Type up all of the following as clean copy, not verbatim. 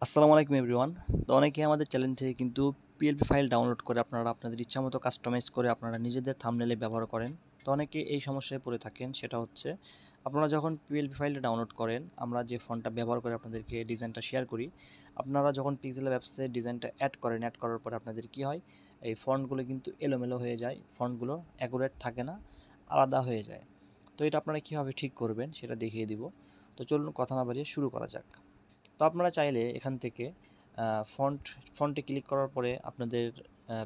আসসালামু আলাইকুম এভরিওয়ান। তো অনেকেই আমাদের চ্যানেল থেকে কিন্তু পিএলপি ফাইল ডাউনলোড করে আপনারা আপনাদের ইচ্ছামতো কাস্টমাইজ করে আপনারা নিজেদের থাম্বনেলে ব্যবহার করেন। তো অনেকে এই সমস্যায় পড়ে থাকেন, সেটা হচ্ছে আপনারা যখন পিএলপি ফাইলটা ডাউনলোড করেন, আমরা যে ফন্টটা ব্যবহার করে আপনাদেরকে ডিজাইনটা শেয়ার করি, আপনারা যখন পিক্সেল অ্যাপসে ডিজাইনটা অ্যাড করার পরে আপনাদের কি হয়, এই ফন্টগুলো কিন্তু এলোমেলো হয়ে যায়, ফন্টগুলো অ্যাকুরেট থাকে না, আলাদা হয়ে যায়। তো এটা আপনারা কীভাবে ঠিক করবেন সেটা দেখিয়ে দিব। তো চলুন কথা না বাড়িয়ে শুরু করা যাক। তো আপনারা চাইলে এখান থেকে ফন্টে ক্লিক করার পরে আপনাদের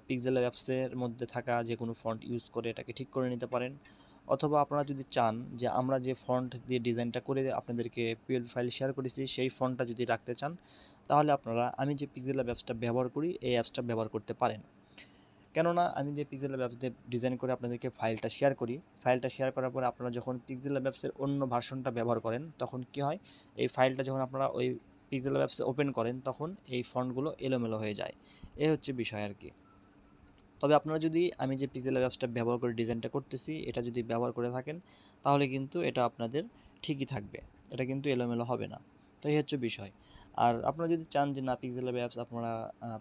পিক্সেল অ্যাপসের মধ্যে থাকা যে কোনো ফন্ট ইউজ করে এটাকে ঠিক করে নিতে পারেন। অথবা আপনারা যদি চান যে আমরা যে ফন্ট দিয়ে ডিজাইনটা করে আপনাদেরকে পিএলপি ফাইল শেয়ার করেছি সেই ফন্টটা যদি রাখতে চান, তাহলে আপনারা আমি যে পিক্সেল অ্যাপসটা ব্যবহার করি এই অ্যাপসটা ব্যবহার করতে পারেন। কেননা আমি যে পিক্সেল অ্যাপস দিয়ে ডিজাইন করে আপনাদেরকে ফাইলটা শেয়ার করি, ফাইলটা শেয়ার করার পরে আপনারা যখন পিক্সেল অ্যাপসের অন্য ভার্সনটা ব্যবহার করেন, তখন কি হয়, এই ফাইলটা যখন আপনারা ওই পিক্সেল অ্যাপসে ওপেন করেন তখন এই ফন্টগুলো এলোমেলো হয়ে যায়। এই হচ্ছে বিষয় আর কি। তবে আপনারা যদি আমি যে পিক্সেল অ্যাপসটা ব্যবহার করে ডিজাইনটা করতেছি এটা যদি ব্যবহার করে থাকেন, তাহলে কিন্তু এটা আপনাদের ঠিকই থাকবে, এটা কিন্তু এলোমেলো হবে না। তো এই হচ্ছে বিষয়। আর আপনারা যদি চান যে না পিক্সেল অ্যাপস আপনারা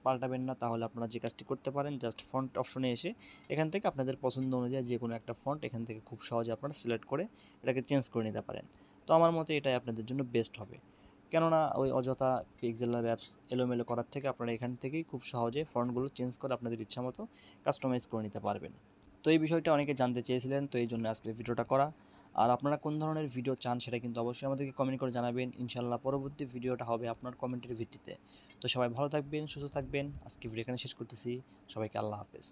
পাল্টাবেন না, তাহলে আপনারা যে কাজটি করতে পারেন, জাস্ট ফন্ট অপশনে এসে এখান থেকে আপনাদের পছন্দ অনুযায়ী যে কোনো একটা ফন্ট এখান থেকে খুব সহজে আপনারা সিলেক্ট করে এটাকে চেঞ্জ করে নিতে পারেন। তো আমার মতে এটাই আপনাদের জন্য বেস্ট হবে। কেননা ওই অযথা পিক্সেল অ্যাপস এলোমেলো করার থেকে আপনারা এখান থেকেই খুব সহজে ফন্টগুলো চেঞ্জ করে আপনাদের ইচ্ছামতো কাস্টমাইজ করে নিতে পারবেন। তো এই বিষয়টা অনেকে জানতে চেয়েছিলেন, তো এই জন্য আজকের ভিডিওটা করা। আর আপনারা কোন ধরনের ভিডিও চান সেটা কিন্তু অবশ্যই আমাদেরকে কমেন্ট করে জানাবেন। ইনশাআল্লাহ পরবর্তী ভিডিওটা হবে আপনার কমেন্টের ভিত্তিতে। তো সবাই ভালো থাকবেন, সুস্থ থাকবেন। আজকে ভিডিও এখানে শেষ করতেছি। সবাইকে আল্লাহ হাফেজ।